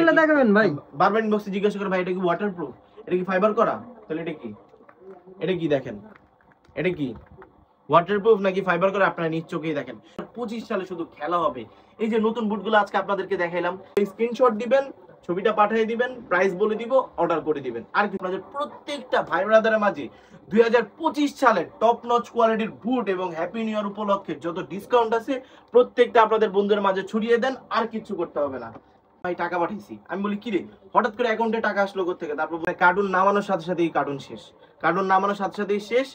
গেলে দেখাবেন ভাই। বারবার ইনবক্সে জিজ্ঞাসা করে ভাই এটা কি ওয়াটারপ্রুফ, এটা কি ফাইবার করা, তাহলে এটা কি, এটা কি দেখেন, এটা কি ওয়াটারপ্রুফ নাকি ফাইবার করা আপনারা নিজ চোখেই দেখেন। 25 সালে শুধু খেলা হবে। এই যে নতুন বুটগুলো আজকে আপনাদেরকে দেখাইলাম, স্ক্রিনশট দিবেন, ছবিটা পাঠিয়ে দিবেন, প্রাইস বলে দিব, অর্ডার করে দিবেন। আর কি আপনাদের প্রত্যেকটা ভাই ব্রাদারের মাঝে 2025 সালের টপ নচ কোয়ালিটির বুট এবং হ্যাপি নিউ ইয়ার উপলক্ষে যত ডিসকাউন্ট আছে প্রত্যেকটা আপনাদের বন্ধুদের মাঝে ছড়িয়ে দেন, আর কিছু করতে হবে না। ভাই টাকা পাঠিয়েছি, আমি বলি কি রে হঠাৎ করে অ্যাকাউন্টে টাকা আসলো কোথেকে, তারপর কার্টুন নামানোর সাথে সাথেই কার্টুন শেষ, কার্টুন নামানোর সাথে সাথেই শেষ।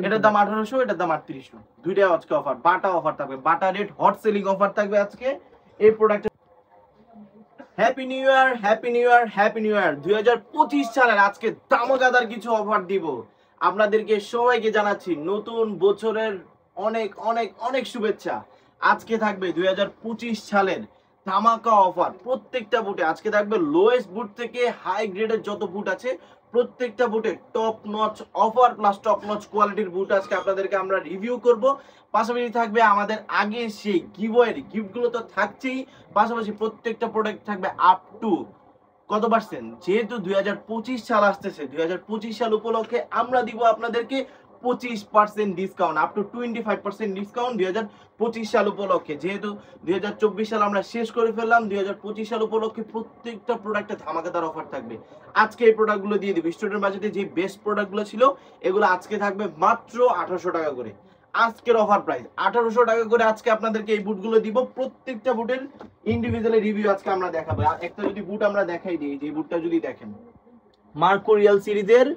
এটার দাম 1800, এটার দাম 3800, দুইটাই আজকে অফার, বাটা অফার থাকবে, বাটা রেট হট সেলিং অফার থাকবে আজকে এই product. Happy new year, happy new year, happy new year. 2025 সালের আজকে দামাদার কিছু অফার দিব আপনাদেরকে, সবাইকে জানাচ্ছি নতুন বছরের অনেক অনেক অনেক শুভেচ্ছা। আজকে থাকবে 2025 সালের ধামাকা অফার প্রত্যেকটা বুটে। আজকে থাকবে লোয়েস্ট বুট থেকে হাই গ্রেডের যত বুট আছে প্রত্যেকটা বুটে top notch offer plus top notch কোয়ালিটির বুট আজকে আপনাদেরকে আমরা রিভিউ করব। পাশাপাশি থাকবে আমাদের আগে সেই গিভওয়ের গিফটগুলো তো থাকছেই, পাশাপাশি প্রত্যেকটা প্রোডাক্ট থাকবে আপ টু কত পার্সেন্ট, যেহেতু 2025 সাল আসতেছে, 2025 সাল উপলক্ষে আমরা দিব আপনাদেরকে 25% ডিসকাউন্ট, আপ টু 25% ডিসকাউন্ট 2025 সাল উপলক্ষে। যেহেতু 2024 সাল আমরা শেষ করে ফেললাম, 2025 সাল উপলক্ষে প্রত্যেকটা প্রোডাক্টে ধামাকাদার অফার থাকবে। আজকে এই প্রোডাক্টগুলো দিয়ে দিব, স্টুডেন্ট বাজেটে যে বেস্ট প্রোডাক্টগুলো ছিল এগুলো আজকে থাকবে মাত্র 1800 টাকা করে। আজকের অফার প্রাইস 1800 টাকা করে আজকে আপনাদেরকে এই বুটগুলো দিব। প্রত্যেকটা বুটের ইন্ডিভিজুয়ালি রিভিউ আজকে আমরা দেখাবো। আর একটা যদি বুট আমরা দেখাই দিই, যে বুটটা যদি দেখেন মার্কোরিয়াল সিরিজের,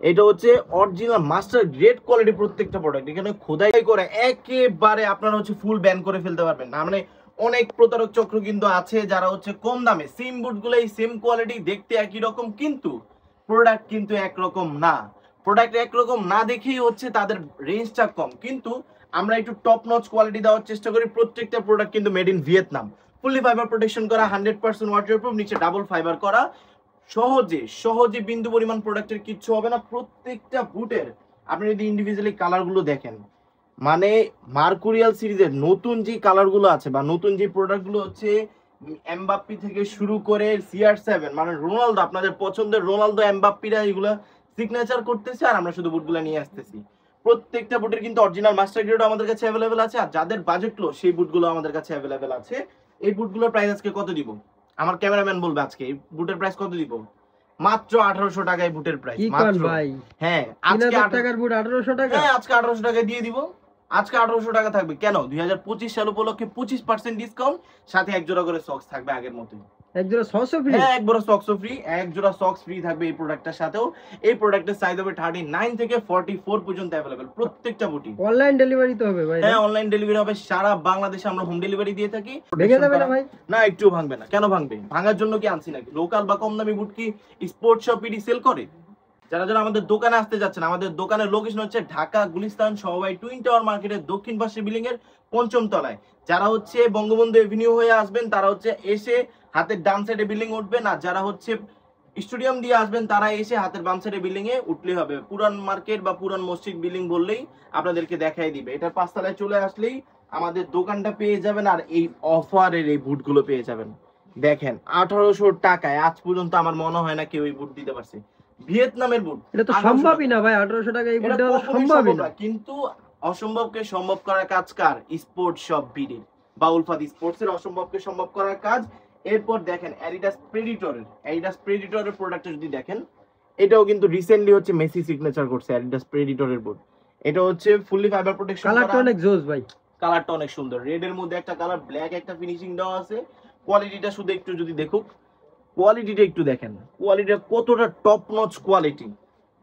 এটা হচ্ছে অরিজিনাল মাস্টার গ্রেড কোয়ালিটি প্রত্যেকটা প্রোডাক্ট, এখানে খোদাই করে একেবারে আপনারা হচ্ছে ফুল ব্যান করে ফেলতে পারবেন না। মানে অনেক প্রতারক চক্র কিন্তু আছে যারা হচ্ছে কম দামে সেম বুটগুলো সেম কোয়ালিটি দেখতে একই রকম, কিন্তু প্রোডাক্ট কিন্তু একরকম না। প্রোডাক্ট একরকম না দেখেই হচ্ছে তাদের রেঞ্জটা কম, কিন্তু আমরা একটু টপ নচ কোয়ালিটি দেওয়ার চেষ্টা করি। প্রত্যেকটা প্রোডাক্ট কিন্তু made in Vietnam, fully fibre protection করা, 100% ওয়াটারপ্রুফ, নিচে ডাবল ফাইবার করা, সহজে সহজে বিন্দু পরিমাণ প্রোডাক্টের কিচ্ছু হবে না। প্রত্যেকটা বুটের আপনি যদি ইন্ডিভিজুয়ালি কালারগুলো দেখেন, মানে মার্কুরিয়াল সিরিজের নতুন যে কালারগুলো আছে বা নতুন যে প্রোডাক্টগুলো হচ্ছে এমবাপ্পি থেকে শুরু করে CR7, মানে রোনালদো, আপনাদের পছন্দের রোনালদো এমবাপ্পিরা এগুলো সিগনেচার করতেছে, আর আমরা শুধু বুটগুলো নিয়ে আসতেছি। প্রত্যেকটা বুটের কিন্তু অরিজিনাল মাস্টার গ্রেডও আমাদের কাছে অ্যাভেলেবেল আছে, আর যাদের বাজেট লো সেই বুটগুলো আমাদের কাছে অ্যাভেলেবেল আছে। এই বুটগুলোর প্রাইস আজকে কত দিব আমার ক্যামেরাম্যান বলবে, আজকে এই বুটের প্রাইস কত দিব? মাত্র 1800 টাকায় বুটের প্রাইস মাত্র। হ্যাঁ আজকে 3000 টাকার বুট 1800 টাকা, হ্যাঁ আজকে 1800 টাকায় দিয়ে দিব। আজকে 1800 টাকা থাকবে কেন? 2025 সাল উপলক্ষে 25% ডিসকাউন্ট, সাথে এক জোড়া করে সক্স থাকবে আগের মতই। এক জোড়া সক্সও ফ্রি? হ্যাঁ এক জোড়া সক্সও ফ্রি, এক জোড়া সক্স ফ্রি থাকবে এই প্রোডাক্টটার সাথেও। এই প্রোডাক্টের সাইজ হবে 39 থেকে 44 পর্যন্ত अवेलेबल প্রত্যেকটা বুটি। অনলাইন ডেলিভারি তো হবে ভাই? হ্যাঁ অনলাইন ডেলিভারি হবে, সারা বাংলাদেশে আমরা হোম ডেলিভারি দিয়ে থাকি। ভেঙে যাবে না ভাই? না একটু ভাঙবে না। কেন ভাঙবে? ভাঙার জন্য কি আনছি নাকি? লোকাল বা কম দামি বুট কি স্পোর্টস শপ পিডি সেল করে? যারা যারা আমাদের দোকানে আসতে যাচ্ছেন, আমাদের দোকানের লোকেশন হচ্ছে ঢাকা গুলিস্তান সমবায় টুইন টাওয়ার মার্কেটের দক্ষিণ পাশে বিল্ডিং এর 5ম তলায়। যারা হচ্ছে বঙ্গবন্ধু এভিনিউ হয়ে আসবেন তারা হচ্ছে এসে হাতের ডান সাইডে বিল্ডিং উঠবেন, আর যারা হচ্ছে স্টেডিয়াম দিয়ে আসবেন তারা এসে হাতের বাম সাইডে বিল্ডিং এ উঠলে হবে। পুরান মার্কেট বা পুরান মসজিদ বিল্ডিং বললেই আপনাদেরকে দেখাই দিবে। এটার 5 তলায় চলে আসলেই আমাদের দোকানটা পেয়ে যাবেন, আর এই অফারের এই বুটগুলো পেয়ে যাবেন। দেখেন 1800 টাকায় আজ পর্যন্ত আমার মনে হয় না কেউ এই বুট দিতে পারছে। ভিয়েতনামের বুট, এটা তো সম্ভবই না ভাই, 1800 টাকা এই বুট দেওয়া সম্ভবই না। কিন্তু অসম্ভবকে সম্ভব করার কাজ কার? স্পোর্টস শপ বিডি বা উলফাত স্পোর্টস এর অসম্ভবকে সম্ভব করার কাজ। এরপর দেখেন অ্যাডিডাস প্রেডিটরের প্রোডাক্ট যদি দেখেন, এটাও কিন্তু রিসেন্টলি হচ্ছে মেসি সিগনেচার করছে অ্যাডিডাস প্রেডিটরের বুট। এটা হচ্ছে ফুললি ফাইবার প্রোটেকশন, কালারটা অনেক জোস ভাই, কালারটা অনেক সুন্দর, রেড এর মধ্যে একটা কালার, ব্ল্যাক একটা ফিনিশিং দেওয়া আছে। কোয়ালিটিটা শুধু একটু যদি দেখুক, কোয়ালিটিটা একটু দেখেন, কোয়ালিটিটা কতটা টপ নচ কোয়ালিটি।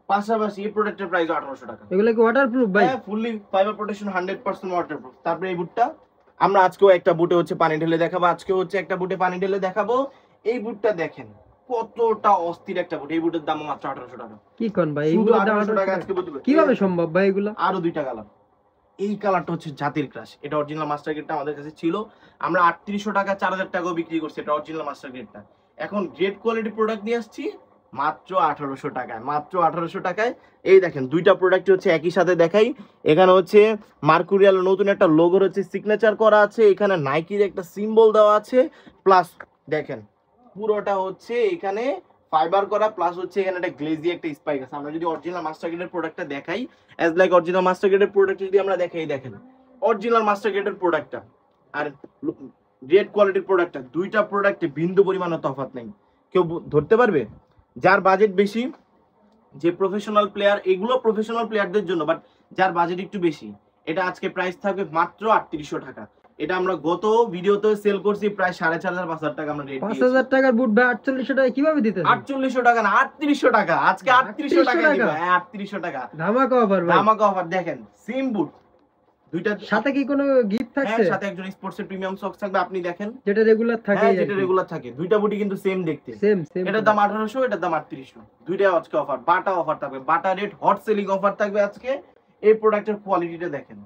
পাশাপাশি এই প্রোডাক্টের প্রাইস 1800 টাকা। এগুলো কি ওয়াটারপ্রুফ ভাই? হ্যাঁ ফুললি ফাইবার প্রোটেকশন, 100% ওয়াটারপ্রুফ। তারপরে এই বুটটা আমরা আজকেও একটা বুটে হচ্ছে পানি ঢেলে দেখাবো, আজকেও হচ্ছে একটা বুটে পানি ঢেলে দেখাবো। এই বুটটা দেখেন কতটা অস্থির একটা বুট। এই বুটের দাম মাত্র 1800 টাকা। কি কোন ভাই, এইগুলোর দাম 1800 টাকা আজকে বুঝবে কিভাবে সম্ভব ভাই? এগুলো আরো দুইটা কালার। এই কালারটা হচ্ছে জাতির ক্রাশ, এটা অরিজিনাল মাস্টার গ্রেডটা আমাদের কাছে ছিল, আমরা 3800 টাকা 4000 টাকাও বিক্রি করছি এটা অরিজিনাল মাস্টার গ্রেডটা। এখন গ্রেড কোয়ালিটি প্রোডাক্ট নিয়ে আসছি মাত্র 1800 টাকায়, মাত্র 1800 টাকায়। এই দেখেন দুইটা প্রোডাক্ট হচ্ছে একই সাথে দেখাই। এখানে হচ্ছে মার্কুরিয়াল নতুন একটা লোগোর হচ্ছে সিগনেচার করা আছে, এখানে নাইকির একটা সিম্বল দেওয়া আছে, প্লাস দেখেন পুরোটা হচ্ছে এখানে ফাইবার করা, প্লাস হচ্ছে এখানে একটা গ্লেজি একটা স্পাইক আছে। আমরা যদি অরিজিনাল মাস্টার গ্রেডের প্রোডাক্টটা দেখাই, অ্যাজ লাইক অরিজিনাল মাস্টার গ্রেডের প্রোডাক্ট যদি আমরা দেখাই, দেখেন অরিজিনাল মাস্টার গ্রেডের প্রোডাক্টটা আর রেড কোয়ালিটির প্রোডাক্টটা, দুইটা প্রোডাক্টে বিন্দু পরিমাণও তফাৎ নেই। কেউ ধরতে পারবে? যার বাজেট বেশি, যে প্রফেশনাল প্লেয়ার, এগুলো প্রফেশনাল প্লেয়ারদের জন্য, বাট যার বাজেট একটু বেশি, এটা আজকে প্রাইস থাকবে মাত্র 3800 টাকা। এটা আমরা গত ভিডিওতে সেল করছি প্রায় 4500-5000 টাকা আমরা রেট দিয়েছি। 5000 টাকার বুট ভাই 4800 টাকা কিভাবে দিতেছেন? 4800 টাকা না, 3800 টাকা। আজকে 3800 টাকা দিব। 3800 টাকা ধামাকা অফার ভাই, ধামাকা অফার। দেখেন সেম বুট, দুইটা সাথে কি কোনো গিফট থাকছে? হ্যাঁ, সাথে একজন স্পোর্টসের প্রিমিয়াম সক্স থাকবে। আপনি দেখেন যেটা রেগুলার থাকে। হ্যাঁ, যেটা রেগুলার থাকে। দুইটা বুটই কিন্তু সেম দেখতে, সেম। এটার দাম 1800, এটার দাম 3800। দুইটাই আজকে অফার, বাটা অফার থাকবে, বাটা রেট হট সেলিং অফার থাকবে আজকে। এই প্রোডাক্টের কোয়ালিটিটা দেখেন,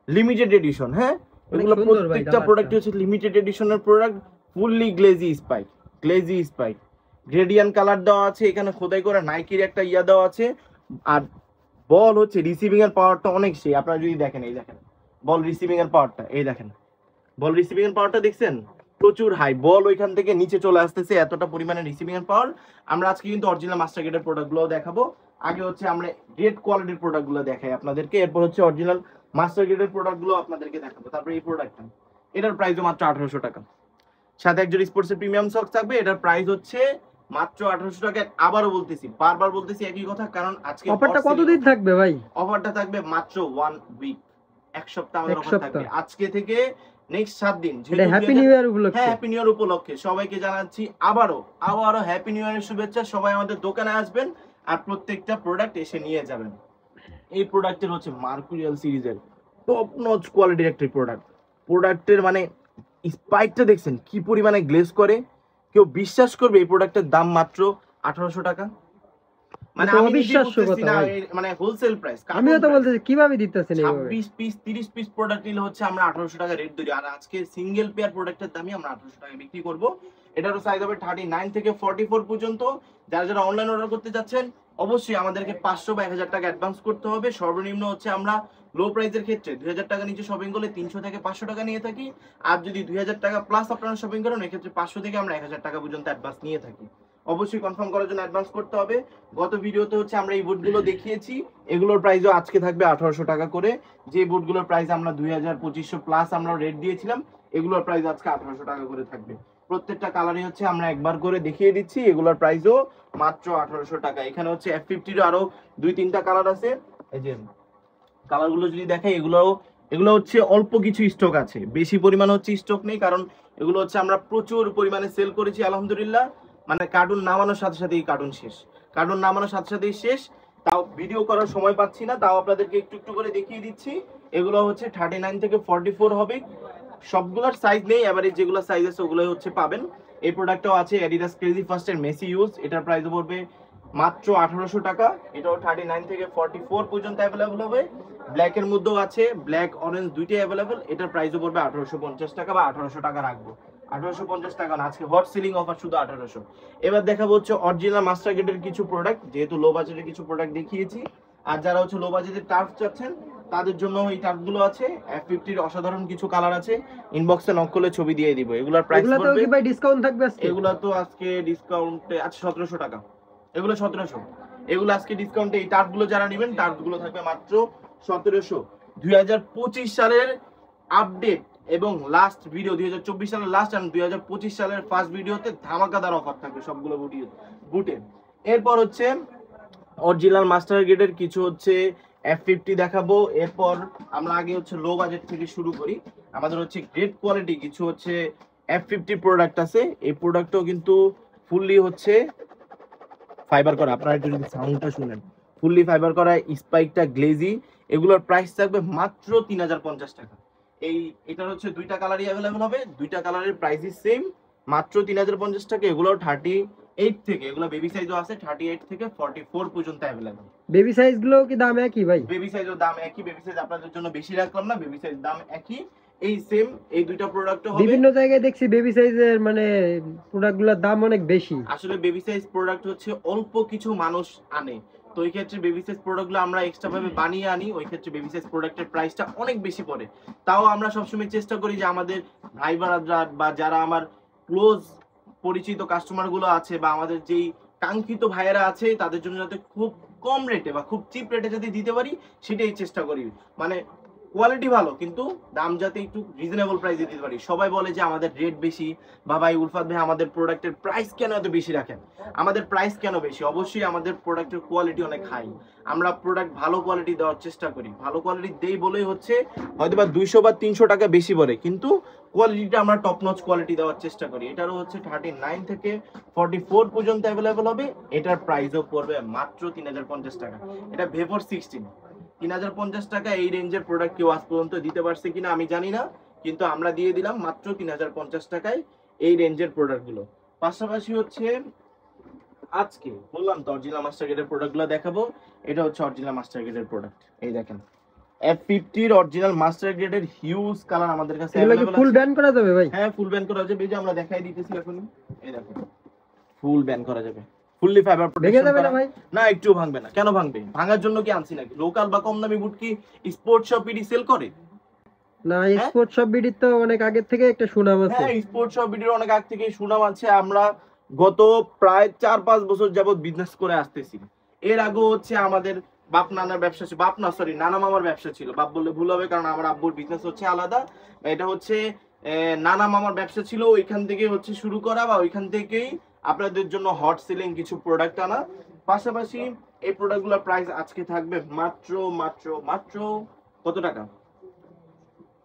লিমিটেড এডিশন। হ্যাঁ, এগুলো প্রত্যেকটা প্রোডাক্ট হচ্ছে লিমিটেড এডিশনের product, fully glazy spike, glazy spike, gradient colour দেওয়া আছে, এখানে খোদাই করে নাইকির একটা ইয়া দেওয়া আছে। আর বল হচ্ছে রিসিভিং এর পাওয়ারটা অনেক সেই। আপনারা যদি দেখেন, এই দেখেন বল রিসিভিং এর পাওয়ারটা, এই দেখেন বল রিসিভিং এর পাওয়ারটা দেখছেন, প্রচুর হাই। বল ওইখান থেকে নিচে চলে আসতেছে, এতটা পরিমাণে রিসিভিং এর পাওয়ার। আমরা আজকে কিন্তু অরিজিনাল মাস্টার গ্রেডের প্রোডাক্টগুলো দেখাবো। আগে হচ্ছে আমরা রেড কোয়ালিটির প্রোডাক্টগুলো দেখাই আপনাদেরকে, এরপর হচ্ছে অরিজিনাল মাস্টার গ্রেডের প্রোডাক্টগুলো আপনাদেরকে দেখাবো। তারপরে এই প্রোডাক্টটা, এটার প্রাইসও মাত্র 1800 টাকা, সাথে একজন স্পোর্টসের প্রিমিয়াম সক্স থাকবে। এটার প্রাইস হচ্ছে মাত্র 1800 টাকা। আবারও বলতেছি, বারবার বলতেছি একই কথা, কারণ আজকে অফারটা কতদিন থাকবে ভাই? অফারটা থাকবে মাত্র 1 উইক, এক সপ্তাহ আমাদের অফার থাকবে আজকে থেকে নেক্সট 7 দিন। এটা হ্যাপি নিউ ইয়ার উপলক্ষে। হ্যাঁ, হ্যাপি নিউ ইয়ার উপলক্ষে সবাইকে জানাচ্ছি আবারও হ্যাপি নিউ ইয়ারের শুভেচ্ছা। সবাই আমাদের দোকানে আসবেন আর প্রত্যেকটা প্রোডাক্ট এসে নিয়ে যাবেন। এই প্রোডাক্টের হচ্ছে মার্কুরিয়াল সিরিজের টপ নচ কোয়ালিটির একটা প্রোডাক্ট। প্রোডাক্টের মানে স্পাইকটা দেখছেন কি পরিমাণে গ্লেজ করে, কেউ বিশ্বাস করবে এই প্রোডাক্টের দাম মাত্র 1800 টাকা? মানে আমি অবিশ্বাস্য কথা না, মানে হোলসেল প্রাইস। আমিও তো বলতেছি কিভাবে দিতেছেন এইভাবে? 26 পিস 30 পিস প্রোডাক্ট নিলে হচ্ছে আমরা 1800 টাকা রেট ধরি, আর আজকে সিঙ্গেল পেয়ার প্রোডাক্টের দামই আমরা 1800 টাকা বিক্রি করব। এটারও সাইজ হবে 39 থেকে 44 পর্যন্ত। যারা অনলাইন অর্ডার করতে যাচ্ছেন, অবশ্যই আমাদেরকে 500 বা 1000 টাকা অ্যাডভান্স করতে হবে। সর্বনিম্ন হচ্ছে আমরা লো প্রাইসের ক্ষেত্রে 2000 টাকা নিচে শপিং করলে 300 থেকে 500 টাকা নিয়ে থাকি। আর যদি 2000 টাকা প্লাস আপনারা শপিং করেন, এক্ষেত্রে 500 থেকে আমরা 1000 টাকা পর্যন্ত অ্যাডভান্স নিয়ে থাকি। অবশ্যই কনফার্ম করার জন্য অ্যাডভান্স করতে হবে। গত ভিডিওতে হচ্ছে আমরা এই বুটগুলো দেখিয়েছি, এগুলোর প্রাইসও আজকে থাকবে 1800 টাকা করে। যে বুটগুলোর প্রাইস আমরা 2500 প্লাস আমরা রেট দিয়েছিলাম, এগুলোর প্রাইস আজকে 1800 টাকা করে থাকবে। প্রত্যেকটা কালারই হচ্ছে আমরা একবার করে দেখিয়ে দিচ্ছি, এগুলোর প্রাইসও মাত্র 1800 টাকা। এখানে হচ্ছে F50 আরো 2-3টা কালার আছে। এই যে কালারগুলো যদি দেখাই, এগুলো হচ্ছে অল্প কিছু স্টক আছে, বেশি পরিমাণ হচ্ছে স্টক নেই, কারণ এগুলো হচ্ছে আমরা প্রচুর পরিমাণে সেল করেছি আলহামদুলিল্লাহ। মানে কার্টুন নামানোর সাথে সাথেই কার্টুন শেষ, কার্টুন নামানোর সাথে সাথেই শেষ। তাও ভিডিও করার সময় পাচ্ছি না, তাও আপনাদেরকে একটু একটু করে দেখিয়ে দিচ্ছি। এগুলো হচ্ছে 39 থেকে 44 হবে। সবগুলোর সাইজ নেই, এভারেজ যেগুলো সাইজ আছে ওগুলোই হচ্ছে পাবেন। এই প্রোডাক্টটাও আছে অ্যাডিডাস ক্রেজি ফার্স্টের মেসি ইউজ, এটার প্রাইস পড়বে মাত্র 1800 টাকা। এটাও 39 থেকে 44 পর্যন্ত অ্যাভেলেবল হবে। ব্ল্যাক এর মধ্যেও আছে, ব্ল্যাক অরেঞ্জ দুইটাই অ্যাভেলেবল। এটার প্রাইসও পড়বে 1850 টাকা বা 1800 টাকা রাখবো। 1850 টাকা না, আজকে হট সিলিং অফার শুধু 1800। এবার দেখাবো হচ্ছে অরিজিনাল মাস্টার গ্রেডের কিছু প্রোডাক্ট, যেহেতু লো বাজেটের কিছু প্রোডাক্ট দেখিয়েছি। আর যারা হচ্ছে লো বাজেটের টার্ফ চাচ্ছেন, তাদের জন্য এই টার্ফগুলো আছে। F50 এর অসাধারণ কিছু কালার আছে, ইনবক্সে নক করলে ছবি দিয়ে দিব। এগুলোর প্রাইস পড়বে, এগুলাতেও কি ভাই ডিসকাউন্ট থাকবে আজকে? এগুলো তো আজকে ডিসকাউন্টে আছে 1700 টাকা। এগুলো 1700, এগুলো আজকে ডিসকাউন্টে। এই টার্ফগুলো যারা নেবেন, টার্ফগুলো থাকবে মাত্র 1700। 2025 সালের আপডেট এবং লাস্ট ভিডিও, 2024 সালের লাস্ট আর 2025 সালের ফার্স্ট ভিডিওতে ধামাকাদার অফার থাকবে সবগুলো বুটে। এরপর হচ্ছে অরিজিনাল মাস্টার গ্রেডের কিছু হচ্ছে F50 দেখাবো। এরপর আমরা আগে হচ্ছে লো বাজেট থেকে শুরু করি। আমাদের হচ্ছে গ্রেড কোয়ালিটি কিছু হচ্ছে F50 প্রোডাক্ট আছে। এই প্রোডাক্টও কিন্তু ফুললি হচ্ছে ফাইবার করা। আপনারা একটু যদি সাউন্ডটা শুনেন, ফুললি ফাইবার করা, স্পাইকটা গ্লেজি। এগুলোর প্রাইস থাকবে মাত্র 3050 টাকা। এটার হচ্ছে দুইটা কালারই অ্যাভেলেবল হবে, দুইটা কালারের প্রাইসই সেম, মাত্র 3050 টাকা। এগুলো 38 থেকে, এগুলো বেবি সাইজও আছে, 38 থেকে 44 পর্যন্ত অ্যাভেলেবল। বেবি সাইজ গুলো কি দাম একই ভাই? বেবি সাইজও দাম একই, বেবি সাইজ আপনাদের জন্য বেশি রাখলাম না, বেবি সাইজ দাম একই। এই সেম এই দুইটা প্রোডাক্ট হবে। বিভিন্ন জায়গায় দেখছি বেবি সাইজের মানে প্রোডাক্টগুলোর দাম অনেক বেশি। আসলে বেবি সাইজ প্রোডাক্ট হচ্ছে অল্প কিছু মানুষ আনে, তো ওই ক্ষেত্রে বেবি সাইজ প্রোডাক্টগুলো আমরা এক্সট্রা ভাবে বানিয়ে আনি। ওই ক্ষেত্রে বেবি সাইজ প্রোডাক্টের প্রাইসটা অনেক বেশি পড়ে। তাও আমরা সবসময় চেষ্টা করি যে আমাদের ভাই বোনেরা বা যারা আমার ক্লোজ পরিচিত কাস্টমার গুলো আছে বা আমাদের যেই কাঙ্ক্ষিত ভাইয়েরা আছে তাদের জন্য যাতে খুব কম রেটে বা খুব চিপ রেটে যদি দিতে পারি সেটাই চেষ্টা করি। মানে কোয়ালিটি ভালো কিন্তু দাম যাতে একটু রিজনেবল প্রাইসে দিতে পারি। সবাই বলে যে আমাদের রেট বেশি, বা ভাই উলফাত ভাই আমাদের প্রোডাক্টের প্রাইস কেন এত বেশি রাখেন? আমাদের প্রাইস কেন বেশি? অবশ্যই আমাদের প্রোডাক্টের কোয়ালিটি অনেক হাই। আমরা প্রোডাক্ট ভালো কোয়ালিটি দেওয়ার চেষ্টা করি, ভালো কোয়ালিটি দেই বলেই হচ্ছে হয়তো বা 200 বা 300 টাকা বেশি পড়ে, কিন্তু কোয়ালিটিটা আমরা টপ নচ কোয়ালিটি দেওয়ার চেষ্টা করি। এটারও হচ্ছে 39 থেকে 44 পর্যন্ত অ্যাভেলেবেল হবে। এটার প্রাইসও পড়বে মাত্র 3050 টাকা। এটা ভেপর 16, 3050 টাকা। এই রেঞ্জের প্রোডাক্ট কেউ আজ পর্যন্ত দিতে পারছে কিনা আমি জানি না, কিন্তু আমরা দিয়ে দিলাম মাত্র 3050 টাকায় এই রেঞ্জের প্রোডাক্টগুলো। পাশাপাশি হচ্ছে আজকে বললাম তো অরিজিনাল মাস্টার গ্রেডের প্রোডাক্টগুলো দেখাবো। এটা হচ্ছে অরিজিনাল মাস্টার গ্রেডের প্রোডাক্ট। এই দেখেন F50 এর অরিজিনাল মাস্টার গ্রেডের হিউজ কালার আমাদের কাছে এগুলো কি अवेलेबल ফুল আছে। ব্যান করা যাবে ভাই? হ্যাঁ ফুল ব্যান করা যাবে, এই যে আমরা দেখাই দিতেছি এখন। এই দেখেন ফুল ব্যান করা যাবে, ফুললি ফাইবার ভেঙে প্রোটেকশন যাবে করা। না ভাই? না একটু ভাঙবে না। কেন ভাঙবে? ভাঙার জন্য কি আনছি নাকি? লোকাল বা কম দামি বুট কি স্পোর্টস শপ বিডি সেল করে? না, হ্যাঁ? স্পোর্ট শপ বিডির তো অনেক আগের থেকে একটা সুনাম আছে। হ্যাঁ স্পোর্টস শপ বিডির অনেক আগ থেকে সুনাম আছে। আমরা গত প্রায় 4-5 বছর যাবত বিজনেস করে আসতেছি। এর আগে হচ্ছে আমাদের বাপ নানার ব্যবসা ছিল, বাপ না সরি নানা মামার ব্যবসা ছিল। বাপ বললে ভুল হবে কারণ আমার আব্বুর বিজনেস হচ্ছে আলাদা। এটা হচ্ছে নানা মামার ব্যবসা ছিল, ওইখান থেকে হচ্ছে শুরু করা বা ওইখান থেকেই আপনাদের জন্য হট সেলিং কিছু প্রোডাক্ট আনা। পাশাপাশি এই প্রোডাক্টগুলোর প্রাইস আজকে থাকবে মাত্র মাত্র মাত্র কত টাকা?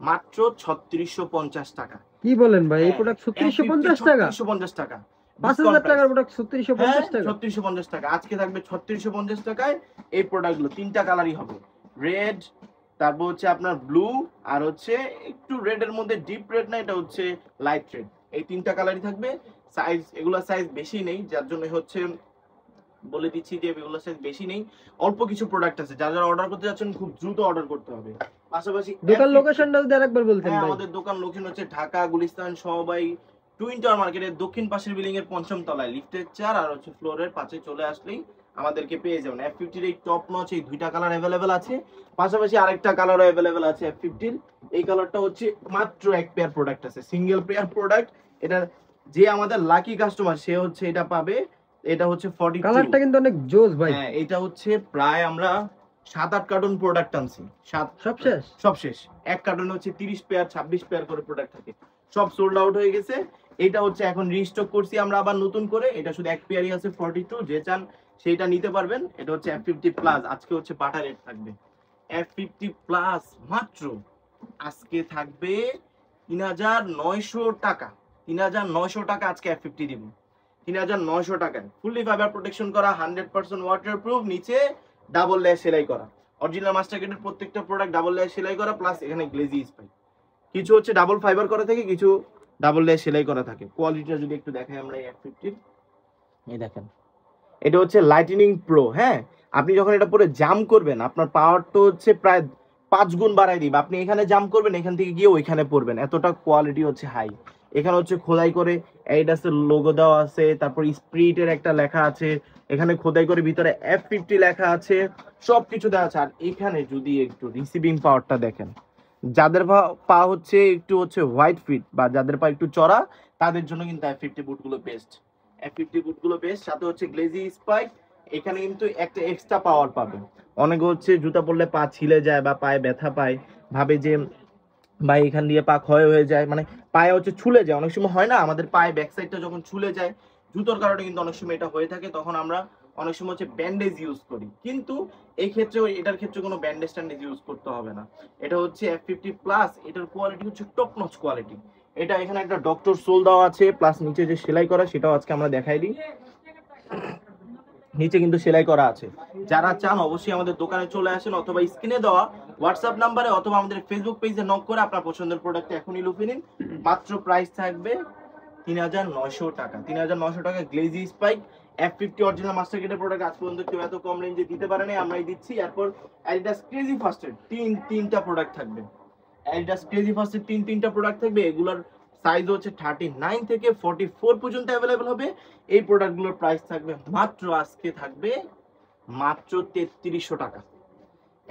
মাত্র 3650 টাকা। কি বলেন ভাই, এই প্রোডাক্ট 3650 টাকা? 3650 টাকা 5000 টাকার প্রোডাক্ট 3650 টাকা? 3650 টাকা আজকে থাকবে। 3650 টাকায় এই প্রোডাক্টগুলো তিনটা কালারই হবে, রেড, তারপর হচ্ছে আপনার ব্লু, আর হচ্ছে একটু রেড এর মধ্যে ডিপ রেড না, এটা হচ্ছে লাইট রেড। এই তিনটা কালারই থাকবে। সাইজ এগুলা সাইজ বেশি নেই, যার জন্য হচ্ছে বলে দিচ্ছি যে এগুলো সাইজ বেশি নেই, অল্প কিছু প্রোডাক্ট আছে। যারা যারা অর্ডার করতে যাচ্ছেন খুব দ্রুত অর্ডার করতে হবে। পাশাপাশি দোকান লোকেশনটা যদি আরেকবার বলতেন হ্যাঁ ভাই। আমাদের দোকান লোকেশন হচ্ছে ঢাকা গুলিস্তান সমবায় টুইন টাওয়ার মার্কেটের দক্ষিণ পাশের বিল্ডিং এর 5ম তলায়, লিফটের 4 আর হচ্ছে ফ্লোরের 5-এ চলে আসলেই আমাদেরকে পেয়ে যাবেন। F50 এর এই টপ নচ এই দুইটা কালার अवेलेबल আছে। পাশাপাশি আরেকটা কালারও अवेलेबल আছে F50 এর। এই কালারটা হচ্ছে মাত্র এক পেয়ার প্রোডাক্ট আছে, সিঙ্গেল পেয়ার প্রোডাক্ট। এটা যে আমাদের লাকি কাস্টমার সে হচ্ছে এটা পাবে। এটা হচ্ছে 42। কালারটা কিন্তু অনেক জোস ভাই। হ্যাঁ এটা হচ্ছে প্রায় আমরা 7-8 কার্টন প্রোডাক্ট আনছি। সব শেষ? সব শেষ। এক কার্টনে হচ্ছে 30 পেয়ার 26 পেয়ার করে প্রোডাক্ট থাকে, সব সোল্ড আউট হয়ে গেছে। এটা হচ্ছে এখন রিস্টক করছি আমরা আবার নতুন করে। এটা শুধু এক পেয়ারই আছে 42, যে চান সেইটা নিতে পারবেন। এটা হচ্ছে F50 প্লাস, আজকে হচ্ছে বাটা রেট থাকবে। F50 প্লাস মাত্র আজকে থাকবে 3900 টাকা। 3900 টাকা আজকে F50 দিব। 3900 টাকায় ফুললি ফাইবার প্রোটেকশন করা, 100% ওয়াটারপ্রুফ, নিচে ডাবল লেয়ার সেলাই করা। অরিজিনাল মাস্টার গ্রেডের প্রত্যেকটা প্রোডাক্ট ডাবল লেয়ার সেলাই করা, প্লাস এখানে গ্লেজি স্পাই। কিছু হচ্ছে ডাবল ফাইবার করা থাকে, কিছু ডাবল লেয়ার সেলাই করা থাকে। কোয়ালিটিটা যদি একটু দেখাই আমরা এই F50, এই দেখেন এটা হচ্ছে লাইটনিং প্রো। হ্যাঁ আপনি যখন এটা পরে জাম্প করবেন আপনার পাওয়ার তো হচ্ছে প্রায় 5 গুণ বাড়াই দিবে। আপনি এখানে জাম্প করবেন, এখান থেকে গিয়ে ওইখানে পড়বেন, এতটা কোয়ালিটি হচ্ছে হাই। এখানে হচ্ছে খোদাই করে এইডাসের লোগো দেওয়া আছে, তারপর স্প্রিটের একটা লেখা আছে, এখানে খোদাই করে ভিতরে F50 লেখা আছে, সবকিছু দেওয়া আছে। আর এখানে যদি একটু রিসিভিং পাওয়ারটা দেখেন, যাদের পা হচ্ছে একটু হচ্ছে হোয়াইট ফিট বা যাদের পা একটু চড়া তাদের জন্য কিন্তু F50 বুটগুলো বেস্ট। F50 বুটগুলো বেস্ট, সাথে হচ্ছে গ্লেজি স্পাইক। এখানে কিন্তু একটা এক্সট্রা পাওয়ার পাবে। অনেকে হচ্ছে জুতা পরলে পা ছিলে যায় বা পায়ে ব্যথা পায়, ভাবে যে ভাই এখান দিয়ে পা ক্ষয় হয়ে যায়, মানে পায়ে হচ্ছে ছুলে যায়। অনেক সময় হয় না আমাদের পায়ে ব্যাক সাইডটা যখন ছুলে যায় জুতোর কারণে, কিন্তু অনেক সময় এটা হয়ে থাকে, তখন আমরা অনেক সময় হচ্ছে ব্যান্ডেজ ইউজ করি। কিন্তু এই ক্ষেত্রে এটার ক্ষেত্রে কোনো ব্যান্ডেজ ট্যান্ডেজ ইউজ করতে হবে না। এটা হচ্ছে F50 প্লাস, এটার কোয়ালিটি হচ্ছে টপ নচ কোয়ালিটি। এটা এখানে একটা ডক্টর সোল দেওয়া আছে, প্লাস নিচে যে সেলাই করা সেটাও আজকে আমরা দেখাই দিই। নিচে কিন্তু সেলাই করা আছে। যারা চান অবশ্যই আমাদের দোকানে চলে আসেন, অথবা স্ক্রিনে দেওয়া হোয়াটসঅ্যাপ নাম্বারে অথবা আমাদের ফেসবুক পেজে নক করে আপনার পছন্দের প্রোডাক্ট এখনই লুফে নিন। মাত্র প্রাইস থাকবে 3900 টাকা। 3900 টাকা glazy spike F50 original master গ্রেডের প্রোডাক্ট আজ পর্যন্ত কেউ এত কম রেঞ্জে দিতে পারেনি, আমরাই দিচ্ছি। এরপর অ্যাডিডাস ক্রেজি ফার্স্টের তিনটা প্রোডাক্ট থাকবে। অ্যাডিডাস ক্রেজি ফার্স্টের তিনটা প্রোডাক্ট থাকবে। এগুলোর সাইজ হচ্ছে 39 থেকে 44 পর্যন্ত অ্যাভেলেবল হবে। এই প্রোডাক্টগুলোর প্রাইস থাকবে মাত্র আজকে থাকবে মাত্র 3300 টাকা।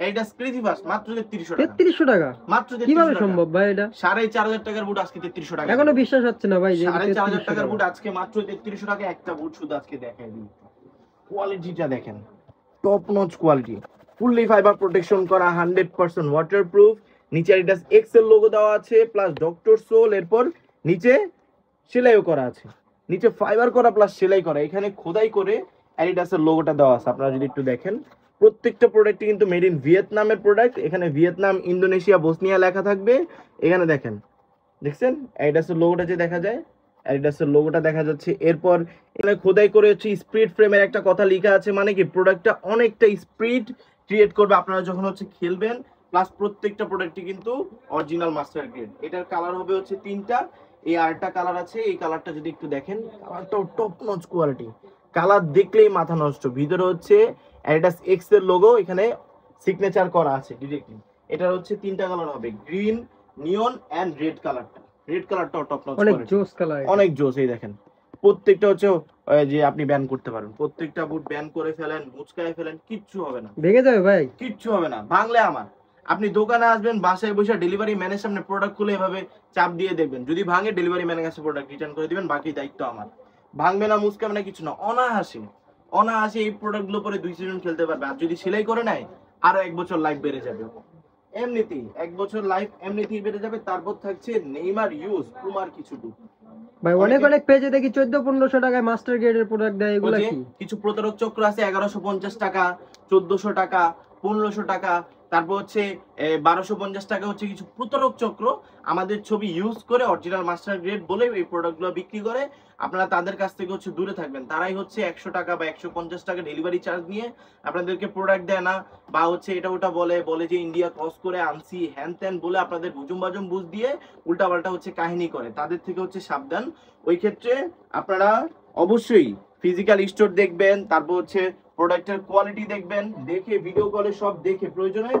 এইটা স্ক্রেচি ফাস্ট মাত্র 3300 টাকা। 3300 টাকা মাত্র 3300 কিভাবে টাকা সম্ভব ভাই এটা? 4500 টাকার বুট আজকে 3300 টাকা। এখনো বিশ্বাস হচ্ছে না ভাই যে 4500 টাকার বুট আজকে মাত্র 3300 টাকা। একটা বুট শুধু আজকে দেখাই দিই, কোয়ালিটিটা দেখেন, top notch quality, fully fibre protection করা, 100% ওয়াটারপ্রুফ। নিচে অ্যাডিডাস এক্স এর লোগো দেওয়া আছে, প্লাস ডক্টর সোল, এরপর নিচে সেলাইও করা আছে, নিচে ফাইবার করা প্লাস সেলাই করা, এখানে খোদাই করে অ্যাডিডাসের লোগোটা দেওয়া আছে। আপনারা যদি একটু দেখেন, প্রত্যেকটা প্রোডাক্টই কিন্তু মেড ইন ভিয়েতনামের প্রোডাক্ট। এখানে ভিয়েতনাম, ইন্দোনেশিয়া, বসনিয়া লেখা থাকবে। এখানে দেখেন, দেখছেন অ্যাডিডাসের লোগোটা যে দেখা যায়, অ্যাডিডাসের লোগোটা দেখা যাচ্ছে। এরপর এখানে খোদাই করে হচ্ছে স্পিড ফ্রেমের একটা কথা লেখা আছে, মানে কি প্রোডাক্টটা অনেকটা স্পিড ক্রিয়েট করবে আপনারা যখন হচ্ছে খেলবেন। প্লাস প্রত্যেকটা প্রোডাক্টই কিন্তু অরিজিনাল মাস্টার গ্রেড। এটার কালার হবে হচ্ছে 3টা, এই আরেকটা কালার আছে, এই কালারটা যদি একটু দেখেন, কালারটাও টপ নচ কোয়ালিটি, কালার দেখলেই মাথা নষ্ট। ভিতরে হচ্ছে অ্যাডিডাস এক্স এর লোগো, এখানে সিগনেচার করা আছে ডিরেক্টলি। এটার হচ্ছে 3টা কালার হবে, গ্রিন, নিয়ন এন্ড রেড কালারটা। রেড কালারটাও টপ নচ, অনেক জোস কালার, অনেক জোস। এই দেখেন প্রত্যেকটা হচ্ছে যে আপনি ব্যান করতে পারেন, প্রত্যেকটা বুট ব্যান করে ফেলেন, মুচকায় ফেলেন, কিচ্ছু হবে না, ভেঙে যাবে ভাই, কিচ্ছু হবে না। বাংলা আমার, আপনি দোকানে আসবেন, বাসায় বসে ডেলিভারি ম্যানের সামনে প্রোডাক্ট খুলে এভাবে চাপ দিয়ে দেখবেন, যদি ভাঙে ডেলিভারি ম্যানের কাছে প্রোডাক্ট রিটার্ন করে দিবেন, বাকি দায়িত্ব আমার। ভাঙবে না, মুচকাবে না, কিছু না, অনায়াসে অনায়াসে এই প্রোডাক্টগুলো পরে 2 সিজন খেলতে পারবে। আর যদি সেলাই করে নেয়, আরো 1 বছর লাইফ বেড়ে যাবে, এমনিতেই 1 বছর লাইফ এমনিতেই বেড়ে যাবে। তারপর থাকছে নেইমার ইউজ পুমার কিছু বুট ভাই অনেক অনেক পেজে দেখি 1400-1500 টাকায় মাস্টার গ্রেডের প্রোডাক্ট দেয়, এগুলা কি? কিছু প্রতারক চক্র আছে 1150 টাকা, 1400 টাকা, 1500 টাকা, তারপর হচ্ছে 1250 টাকা হচ্ছে কিছু প্রতারক চক্র আমাদের ছবি ইউজ করে অরিজিনাল মাস্টার গ্রেড বলে এই প্রোডাক্টগুলো বিক্রি করে। আপনারা তাদের কাছ থেকে হচ্ছে দূরে থাকবেন। তারাই হচ্ছে 100 টাকা বা 150 টাকা ডেলিভারি চার্জ নিয়ে আপনাদেরকে প্রোডাক্ট দেয় না, বা হচ্ছে এটা ওটা বলে যে ইন্ডিয়া ক্রস করে আনছি হ্যান ত্যান বলে আপনাদের হুজুম বাজুম বুঝ দিয়ে উল্টাপাল্টা হচ্ছে কাহিনী করে। তাদের থেকে হচ্ছে সাবধান। ওই ক্ষেত্রে আপনারা অবশ্যই ফিজিক্যাল স্টোর দেখবেন, তারপর হচ্ছে প্রোডাক্টের কোয়ালিটি দেখবেন, দেখে ভিডিও কলে সব দেখে প্রয়োজনে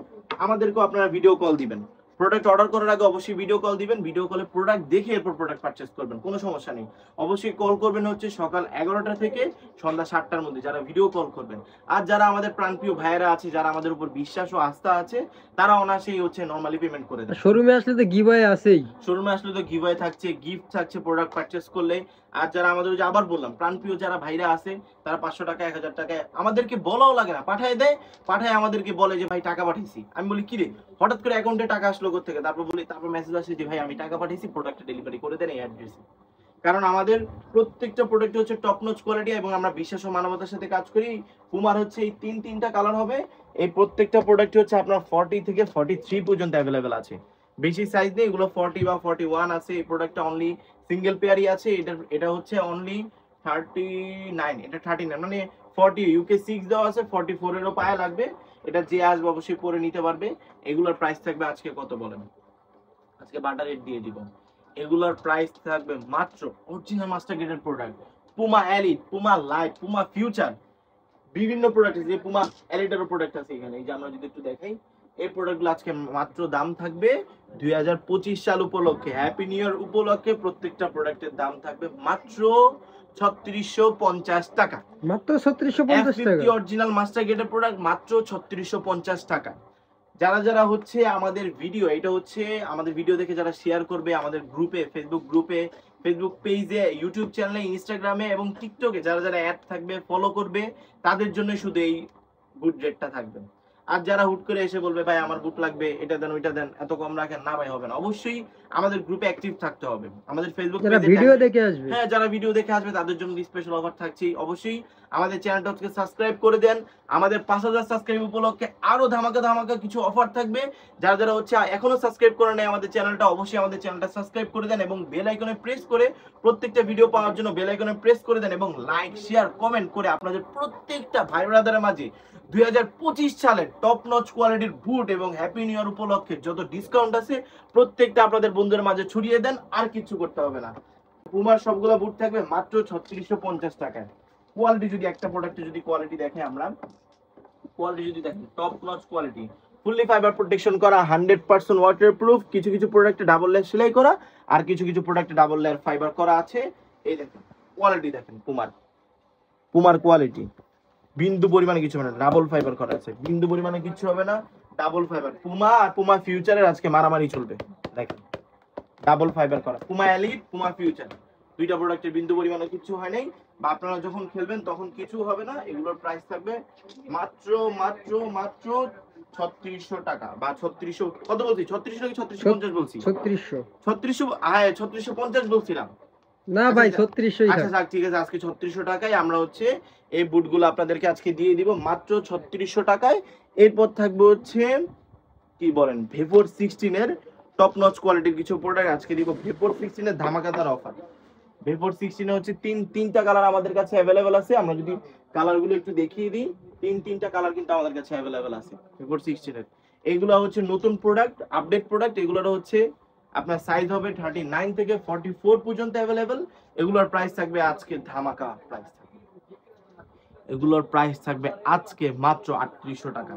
আমাদেরকেও আপনারা ভিডিও কল দিবেন। প্রোডাক্ট অর্ডার করার আগে অবশ্যই ভিডিও কল দিবেন, ভিডিও কলে প্রোডাক্ট দেখে এরপর প্রোডাক্ট পারচেজ করবেন, কোনো সমস্যা নেই। অবশ্যই কল করবেন হচ্ছে সকাল 11টা থেকে সন্ধ্যা 7টার মধ্যে, যারা ভিডিও কল করবেন। আর যারা আমাদের প্রাণপ্রিয় ভাইয়েরা আছে, যারা আমাদের উপর বিশ্বাস ও আস্থা আছে, তারা অনায়াসেই হচ্ছে নরমালি পেমেন্ট করে দেয়। শোরুমে আসলে তো গিভওয়ে আছেই, শোরুমে আসলে তো গিভওয়ে থাকছে, গিফট থাকছে প্রোডাক্ট পারচেজ করলে। আর যারা আমাদের, যে আবার বললাম, প্রাণপ্রিয় যারা ভাইরা আছে, তারা 500 টাকা 1000 টাকায় আমাদেরকে বলাও লাগে না, পাঠায় দেয়, পাঠায় আমাদেরকে বলে যে ভাই টাকা পাঠিয়েছি। আমি বলি কি রে, হঠাৎ করে অ্যাকাউন্টে টাকা আসলো কোথা থেকে? তারপর মেসেজ আসে যে ভাই আমি টাকা পাঠিয়েছি, প্রোডাক্ট ডেলিভারি করে দেন এই অ্যাড্রেসে। কারণ আমাদের প্রত্যেকটা প্রোডাক্ট হচ্ছে টপ নচ কোয়ালিটি এবং আমরা বিশ্বাস ও মানবতার সাথে কাজ করি। পুমার হচ্ছে এই তিনটা কালার হবে। এই প্রত্যেকটা প্রোডাক্ট হচ্ছে আপনার 40 থেকে 43 পর্যন্ত অ্যাভেলেবেল আছে, বেশি সাইজ নেই, এগুলো 40 বা 41 আছে। এই প্রোডাক্টটা অনলি সিঙ্গেল পেয়ারই আছে। এটা হচ্ছে অনলি 39, এটা 39 মানে 40 ইউকে 6 দেওয়া আছে, 44 এরও পায়া লাগবে। এটা যে আসবে অবশ্যই পরে নিতে পারবে। এগুলোর প্রাইস থাকবে আজকে কত বলেন? আজকে বাটার রেট দিয়ে দিব। এগুলোর প্রাইস থাকবে মাত্র, অরিজিনাল মাস্টার গ্রেডের product, Puma elite, Puma light, Puma future, বিভিন্ন প্রোডাক্ট আছে। পুমা এলিটেরও প্রোডাক্ট আছে এখানে, এই যে আমরা যদি একটু দেখাই, এই প্রোডাক্টগুলো আজকে মাত্র দাম থাকবে 2025 সাল উপলক্ষে, হ্যাপি নিউ ইয়ার উপলক্ষে প্রত্যেকটা প্রোডাক্টের দাম থাকবে মাত্র 3650 টাকা। মাত্র 3650 টাকা অরিজিনাল মাস্টার গ্রেডের প্রোডাক্ট মাত্র 3650 টাকা। যারা যারা হচ্ছে আমাদের ভিডিও, এটা হচ্ছে আমাদের ভিডিও দেখে যারা শেয়ার করবে আমাদের গ্রুপে, ফেসবুক পেজে, ইউটিউব চ্যানেলে, ইনস্টাগ্রামে এবং টিকটকে যারা যারা অ্যাড থাকবে, ফলো করবে, তাদের জন্য শুধু এই গুড রেটটা থাকবে। আর যারা হুট করে এসে বলবে ভাই আমার বুট লাগবে, এটা দেন ওইটা দেন, এত কম রাখেন না, ভাই হবে না। অবশ্যই আমাদের গ্রুপে অ্যাক্টিভ থাকতে হবে, আমাদের ফেসবুক যারা ভিডিও দেখে আসবে, হ্যাঁ যারা ভিডিও দেখে আসবে তাদের জন্য স্পেশাল অফার থাকছে। অবশ্যই আমাদের চ্যানেলটাকে সাবস্ক্রাইব করে দেন। আমাদের 5000 সাবস্ক্রাইব উপলক্ষে আরো ধামাকা কিছু অফার থাকবে। যারা যারা হচ্ছে এখনো সাবস্ক্রাইব করে নেয় আমাদের চ্যানেলটা, অবশ্যই আমাদের চ্যানেলটা সাবস্ক্রাইব করে দেন এবং বেল আইকনে প্রেস করে প্রত্যেকটা ভিডিও পাওয়ার জন্য বেল আইকনে প্রেস করে দেন এবং লাইক শেয়ার কমেন্ট করে আপনাদের প্রত্যেকটা ভাই ব্রাদারের মাঝে 2025 সালের টপ নচ কোয়ালিটির বুট এবং হ্যাপি নিউ ইয়ার উপলক্ষে যত ডিসকাউন্ট আছে প্রত্যেকটা আপনাদের বন্ধুদের মাঝে ছড়িয়ে দেন, আর কিছু করতে হবে না। পুমার সবগুলো বুট থাকবে মাত্র 3650 টাকায়। কোয়ালিটি যদি একটা প্রোডাক্টে যদি কোয়ালিটি দেখে আমরা, কোয়ালিটি যদি দেখেন top notch quality, fully fibre protection করা, 100% ওয়াটারপ্রুফ, কিছু কিছু প্রোডাক্টে ডাবল লেয়ার সেলাই করা আর কিছু কিছু প্রোডাক্টে ডাবল লেয়ার ফাইবার করা আছে। এই দেখেন কোয়ালিটি দেখেন, পুমার কোয়ালিটি বিন্দু পরিমাণে কিছু হবে না, ডাবল ফাইবার করা আছে, বিন্দু পরিমাণে কিছু হবে না, ডাবল ফাইবার পুমা আর পুমা ফিউচারের আজকে মারামারি চলবে। দেখেন ডাবল ফাইবার করা পুমা এলিট পুমা ফিউচার, দুইটা প্রোডাক্টের বিন্দু পরিমাণে কিছু হয় নাই, বা আপনারা যখন খেলবেন তখন কিছু হবে না। এগুলোর প্রাইস থাকবে মাত্র মাত্র মাত্র 3600 টাকা, বা 3600 কত বলছি, 3600 নাকি 3650 বলছি? 3600। 3600, হ্যাঁ 3650 বলছিলাম না ভাই 3600ই আচ্ছা যাক ঠিক আছে, আজকে 3600 টাকায় আমরা হচ্ছে এই বুটগুলো আপনাদেরকে আজকে দিয়ে দিব মাত্র 3600 টাকায়। এরপর থাকবে হচ্ছে কি বলেন ভেপোর 16 এর টপ নচ কোয়ালিটির কিছু প্রোডাক্ট আজকে দিব। ভেপোর 16 এর ধামাকাদার অফার। ভেপোর 16 এ হচ্ছে তিনটা কালার আমাদের কাছে অ্যাভেলেবেল আছে। আমরা যদি কালারগুলো একটু দেখিয়ে দিই, তিনটা কালার কিন্তু আমাদের কাছে অ্যাভেলেবেল আছে ভেপোর 16 এর। এগুলো হচ্ছে নতুন প্রোডাক্ট, আপডেট প্রোডাক্ট। এগুলোর হচ্ছে আপনার সাইজ হবে 39 থেকে 44 পর্যন্ত অ্যাভেলেবেল। এগুলোর প্রাইস থাকবে আজকে ধামাকা প্রাইস থাকবে, এগুলোর প্রাইস থাকবে আজকে মাত্র 3800 টাকা।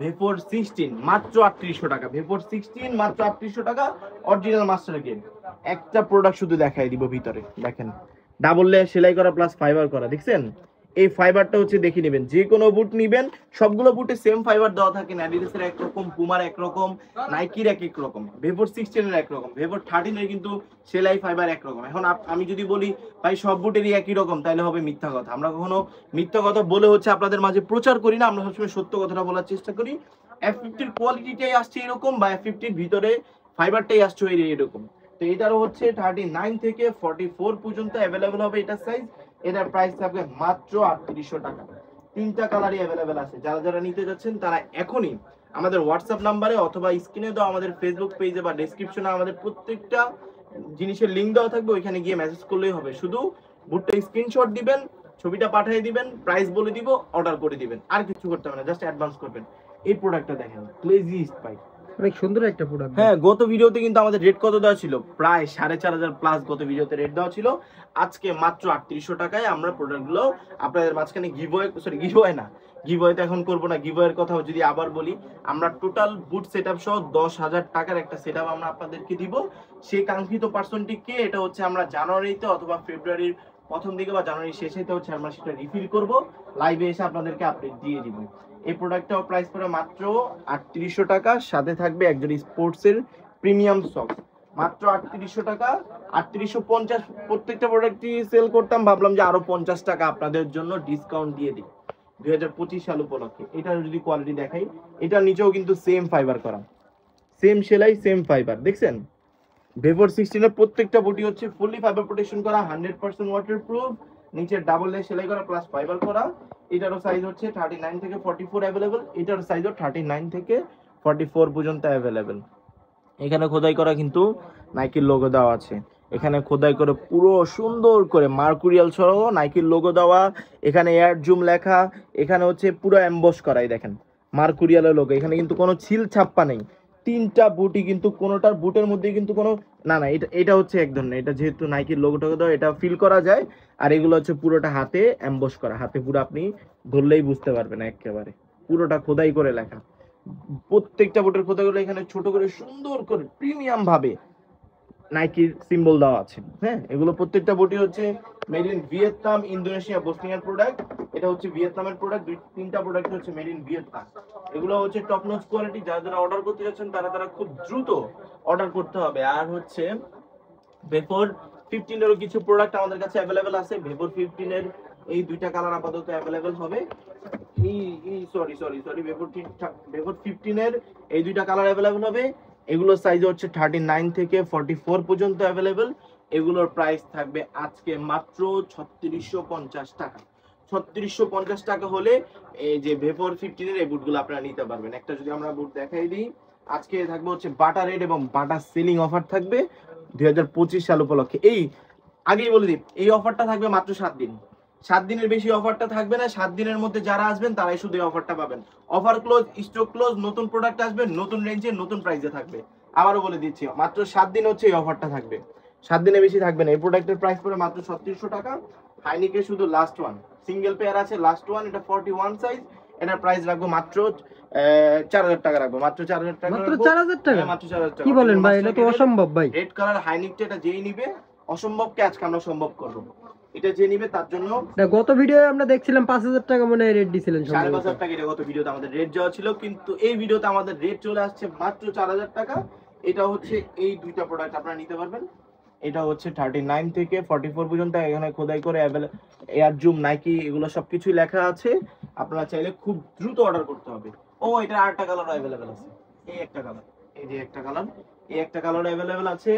ভেপোর 16 মাত্র 3800 টাকা, ভেপোর 16 মাত্র 3800 টাকা, অরিজিনাল মাস্টার গেম। একটা প্রোডাক্ট শুধু দেখাই দিব ভিতরে, দেখেন ডাবল লেয়ার সেলাই করা প্লাস ফাইবার করা, দেখছেন? এই ফাইবারটা হচ্ছে দেখে নেবেন, যে কোনো বুট নিবেন সবগুলো বুটে সেম ফাইবার দেওয়া থাকে। অ্যাডিডাসের একরকম, পুমার একরকম, নাইকির এক রকম, ভেপোর 16 এর একরকম, ভেপোর 13 এর কিন্তু সেলাই ফাইবার একরকম। এখন আমি যদি বলি ভাই সব বুটেরই একই রকম, তাহলে হবে মিথ্যা কথা। আমরা কখনো মিথ্যা কথা বলে হচ্ছে আপনাদের মাঝে প্রচার করি না, আমরা সবসময় সত্য কথাটা বলার চেষ্টা করি। F50 এর কোয়ালিটিটাই আসছে এরকম, বা F50 এর ভিতরে ফাইবারটাই আসছে এরকম। তো এটারও হচ্ছে 39 থেকে 44 পর্যন্ত অ্যাভেলেবেল হবে এটার সাইজ। এটার প্রাইস থাকবে মাত্র 3800 টাকা। তিনটা কালারই অ্যাভেলেবেল আছে। যারা নিতে যাচ্ছেন তারা এখনই আমাদের হোয়াটসঅ্যাপ নাম্বারে অথবা স্ক্রিনে দেওয়া আমাদের ফেসবুক পেজে বা ডেসক্রিপশনে আমাদের প্রত্যেকটা জিনিসের লিংক দেওয়া থাকবে, ওইখানে গিয়ে মেসেজ করলেই হবে। শুধু বুটটা স্ক্রিনশট দিবেন, ছবিটা পাঠিয়ে দিবেন, প্রাইস বলে দিব, অর্ডার করে দিবেন, আর কিছু করতে হবে না, জাস্ট অ্যাডভান্স করবেন। এই প্রোডাক্টটা দেখেন, ক্লেজি স্পাইক, অনেক সুন্দর একটা প্রোডাক্ট। হ্যাঁ গত ভিডিওতে কিন্তু আমাদের রেট কত দেওয়া ছিল, প্রায় 4500 প্লাস গত ভিডিওতে রেট দেওয়া ছিল। আজকে মাত্র 3800 টাকায় আমরা প্রোডাক্টগুলো আপনাদের মাঝখানে গিভওয়ে না, গিভওয়ে তো এখন করবো না। গিভওয়ের কথা যদি আবার বলি, আমরা টোটাল বুট সেটআপ সহ 10,000 টাকার একটা সেটআপ আমরা আপনাদেরকে দিব। সেই কাঙ্ক্ষিত পার্সনটিকে এটা হচ্ছে আমরা জানুয়ারিতে অথবা ফেব্রুয়ারির প্রথম দিকে বা জানুয়ারির শেষেতে হচ্ছে আমরা সেটা রিফিল করব, লাইভে এসে আপনাদেরকে আপডেট দিয়ে দিব। এই প্রোডাক্টটাও প্রাইস পড়ে মাত্র 3800 টাকা, সাথে থাকবে একজন স্পোর্টসের প্রিমিয়াম সক্স, মাত্র 3800 টাকা। 3850 প্রত্যেকটা প্রোডাক্টই সেল করতাম, ভাবলাম যে আরো 50 টাকা আপনাদের জন্য ডিসকাউন্ট দিয়ে দিই 2025 সাল উপলক্ষে। এটার যদি কোয়ালিটি দেখাই, এটার নিচেও কিন্তু সেম ফাইবার করা, সেম সেলাই সেম ফাইবার, দেখছেন? ভেপোর 16 এর প্রত্যেকটা বডি হচ্ছে ফুললি ফাইবার প্রোটেকশন করা, 100% ওয়াটারপ্রুফ, নিচে ডাবল লেয়ার সেলাই করা প্লাস ফাইবার করা। এটারও সাইজ হচ্ছে 39 থেকে 44 অ্যাভেলেবেল, এটার সাইজও 39 থেকে 44 পর্যন্ত অ্যাভেলেবেল। এখানে খোদাই করা কিন্তু নাইকির লোগো দেওয়া আছে, এখানে খোদাই করে পুরো সুন্দর করে মার্কুরিয়াল সহ নাইকির লোগো দেওয়া, এখানে এয়ার জুম লেখা, এখানে হচ্ছে পুরো এমবস করাই দেখেন মার্কুরিয়ালের লোগো। এখানে কিন্তু কোনো ছিল ছাপ্পা নেই। তিনটা বুটই কিন্তু কোনোটার বুটের মধ্যে কিন্তু কোনো না, এটা হচ্ছে এক ধরনের, এটা যেহেতু নাইকির লোগোটা দেওয়া এটা ফিল করা যায়। আর এগুলো হচ্ছে পুরোটা হাতে এমবস করা, হাতে পুরো আপনি ধরলেই বুঝতে পারবেন একেবারে পুরোটা খোদাই করে লেখা। প্রত্যেকটা বুটের খোদাইগুলো এখানে ছোট করে সুন্দর করে প্রিমিয়াম ভাবে নাইকির সিম্বল দেওয়া আছে। হ্যাঁ, এগুলো প্রত্যেকটা বুটি হচ্ছে মেড ইন ভিয়েতনাম, ইন্দোনেশিয়া, বসনিয়ার প্রোডাক্ট। এটা হচ্ছে ভিয়েতনামের প্রোডাক্ট, তিনটা প্রোডাক্ট হচ্ছে মেড ইন ভিয়েতনাম। এগুলো হচ্ছে টপ নচ কোয়ালিটি। যারা অর্ডার করতে যাচ্ছেন তারা খুব দ্রুত অর্ডার করতে হবে। আর হচ্ছে ভেপোর 15 এরও কিছু প্রোডাক্ট আমাদের কাছে অ্যাভেলেবেল আছে। ভেপোর 15 এর এই দুইটা কালার আপাতত অ্যাভেলেবেল হবে। ভেপোর 15 এর এই দুইটা কালার অ্যাভেলেবেল হবে। এগুলোর সাইজ হচ্ছে 39 থেকে 44 পর্যন্ত অ্যাভেলেবেল। এগুলোর প্রাইস থাকবে আজকে মাত্র 3650 টাকা। 3650 টাকা হলে এই যে ভেপোর 15 এর এই বুটগুলো আপনারা নিতে পারবেন। একটা যদি আমরা বুট দেখাই দিই, আজকে থাকবে হচ্ছে বাটা রেড এবং বাটা সিলিং অফার থাকবে 2025 সাল উপলক্ষে। এই আগেই বলে দিই, এই অফারটা থাকবে মাত্র 7 দিন। 7 দিনের বেশি অফারটা থাকবে না। 7 দিনের মধ্যে যারা আসবেন তারাই শুধু এই অফারটা পাবেন। অফার ক্লোজ, স্টক ক্লোজ, নতুন প্রোডাক্ট আসবে নতুন রেঞ্জে নতুন প্রাইসে থাকবে। আবারও বলে দিচ্ছি, মাত্র 7 দিন হচ্ছে এই অফারটা থাকবে, 7 দিনে বেশি থাকবে না। এই প্রোডাক্টের প্রাইস পড়ে মাত্র 3600 টাকা। হাইনিকের শুধু লাস্ট ওয়ান সিঙ্গেল পেয়ার আছে, লাস্ট ওয়ান, এটা 41 সাইজ। এটার প্রাইস রাখবো মাত্র 4000 টাকা রাখবো, মাত্র 4000 টাকা, মাত্র 4000 টাকা? মাত্র 4000 টাকা। কি বলেন ভাই, এটা তো অসম্ভব ভাই। রেড কালার হাইনিকটা এটা যেই নিবে অসম্ভবকে আজকে আমরা সম্ভব করব। এটা যে নিবে তার জন্য গত ভিডিও আমরা দেখছিলাম 5000 টাকা মনে হয় রেট দিছিলেন, 5,500 টাকা এটা গত ভিডিওতে আমাদের রেট দেওয়া ছিল, কিন্তু এই ভিডিওতে আমাদের রেট চলে আসছে মাত্র 4,000 টাকা। এটা হচ্ছে এই দুইটা প্রোডাক্ট আপনারা নিতে পারবেন। এটা হচ্ছে 39 থেকে 44 পর্যন্ত, এখানে খোদাই করে এয়ার জুম নাইকি এগুলো সবকিছুই লেখা আছে। আপনারা চাইলে খুব দ্রুত অর্ডার করতে হবে। ও এটা আরেকটা কালার अवेलेबल আছে, এই একটা কালার, এই যে একটা কালার, এই একটা কালার अवेलेबल আছে।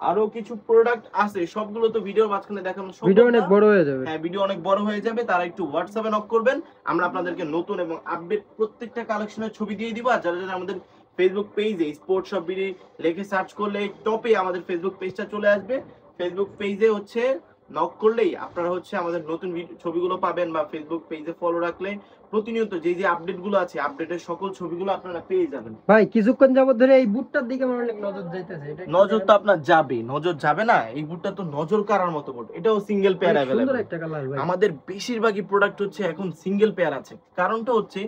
আরো কিছু প্রোডাক্ট আছে, সবগুলো তো ভিডিওর মাঝখানে দেখানো সম্ভব না, ভিডিও অনেক বড় হয়ে যাবে। হ্যাঁ ভিডিও অনেক বড় হয়ে যাবে। তারা একটু হোয়াটসঅ্যাপে নক করবেন, আমরা আপনাদেরকে নতুন এবং আপডেট প্রত্যেকটা কালেকশনের ছবি দিয়ে দিব। আর যারা যারা আমাদের ফেসবুক পেজে স্পোর্টস শপ বিডি লিখে সার্চ করলে টপে আমাদের ফেসবুক পেজটা চলে আসবে। ফেসবুক পেজে হচ্ছে নক করলেই আপনারা হচ্ছে আমাদের নতুন ছবিগুলো পাবেন, বা ফেসবুক পেজে ফলো রাখলে প্রতিনিয়ত যে যে আপডেটগুলো আছে আপডেটের সকল ছবিগুলো আপনারা পেয়ে যাবেন। ভাই কিছুক্ষণ যাবত ধরে এই বুটটার দিকে আমার অনেক নজর যাইতেছে। এটা নজর তো আপনার যাবে, নজর যাবে না? এই বুটটা তো নজর কাড়ার মতো বুট, এটাও সিঙ্গেল পেয়ার সুন্দর अवेलेबल। একটা কালার ভাই। আমাদের বেশিরভাগই প্রোডাক্ট হচ্ছে এখন সিঙ্গেল পেয়ার আছে। কারণটা হচ্ছে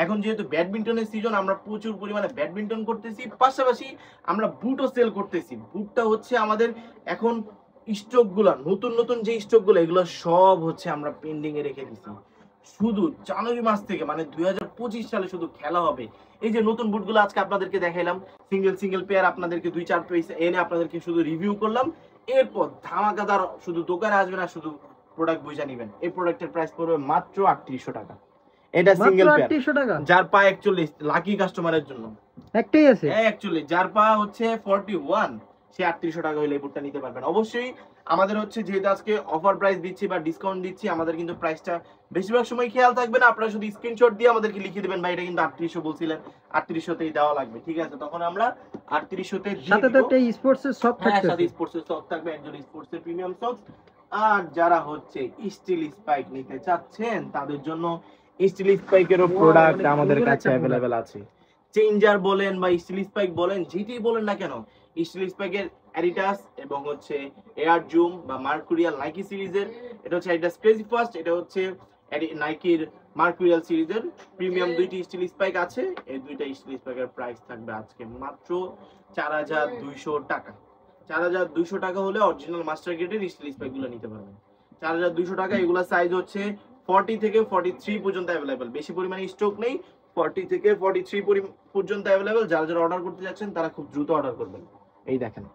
এখন যেহেতু ব্যাডমিন্টনের সিজন, আমরা প্রচুর পরিমাণে ব্যাডমিন্টন করতেছি, পাশাপাশি আমরা বুটও সেল করতেছি। বুটটা হচ্ছে আমাদের এখন স্টক গুলা, নতুন নতুন যে স্টক গুলো, এগুলো সব হচ্ছে আমরা পেন্ডিং এ রেখে দিছি। শুধু জানুয়ারি মাস থেকে মানে 2025 সালে শুধু খেলা হবে। এই যে নতুন বুটগুলো আজকে আপনাদেরকে দেখাইলাম, সিঙ্গেল সিঙ্গেল পেয়ার আপনাদেরকে 2-4 পিস এনে আপনাদেরকে শুধু রিভিউ করলাম। এরপর ধামাকাদার শুধু দোকানে আসবেন আর শুধু প্রোডাক্ট বুঝে নেবেন। এই প্রোডাক্টের প্রাইস পড়বে মাত্র 3800 টাকা। এটা সিঙ্গেল পেয়ার, 3800 টাকা, যার পা 41 লাকি কাস্টমারের জন্য একটাই আছে। হ্যাঁ 41, যার পা হচ্ছে 41 সে 3800 টাকা হলে এই বুটটা নিতে পারবেন। অবশ্যই আমাদের হচ্ছে যেহেতু আজকে অফার প্রাইস দিচ্ছি বা ডিসকাউন্ট দিচ্ছি, আমাদের কিন্তু প্রাইসটা বেশিরভাগ সময় খেয়াল থাকবে না। আপনারা শুধু স্ক্রিনশট দিয়ে আমাদেরকে লিখে দিবেন, ভাই এটা কিন্তু 3800 বলছিলেন, 3800 তেই দেওয়া লাগবে, ঠিক আছে? তখন আমরা 3800 তে দিয়ে সাথে তো দিব। একটা স্পোর্টস এর সব হ্যাঁ থাকছে, সাথে স্পোর্টস এর সক থাকবে, একজন স্পোর্টস এর প্রিমিয়াম সক। আর যারা হচ্ছে স্টিল স্পাইক নিতে চাচ্ছেন তাদের জন্য স্টিল স্পাইকেরও প্রোডাক্ট আমাদের কাছে अवेलेबल আছে। চেঞ্জার বলেন বা স্টিল স্পাইক বলেন, যেটাই বলেন না কেন, স্টিল স্পাইকের অ্যাডিডাস এবং হচ্ছে এয়ার জুম বা মার্কুরিয়াল নাইকি সিরিজের, এটা হচ্ছে অ্যাডিডাস ক্রেজি ফার্স্ট, এটা হচ্ছে নাইকির মার্কুরিয়াল সিরিজের প্রিমিয়াম দুইটি স্টিল স্পাইক আছে। এই দুইটা স্টিল স্পাইকের প্রাইস থাকবে আজকে মাত্র 4200 টাকা। 4200 টাকা হলে অরিজিনাল মাস্টার গ্রেডের স্টিল স্পাইক গুলো নিতে পারবেন। 4200 টাকা। এগুলা সাইজ হচ্ছে 40 থেকে 43 পর্যন্ত अवेलेबल, বেশি পরিমাণে স্টক নেই। 40 থেকে 43 পর্যন্ত अवेलेबल। যারা যারা অর্ডার করতে যাচ্ছেন তারা খুব দ্রুত অর্ডার করবেন। এই দেখেন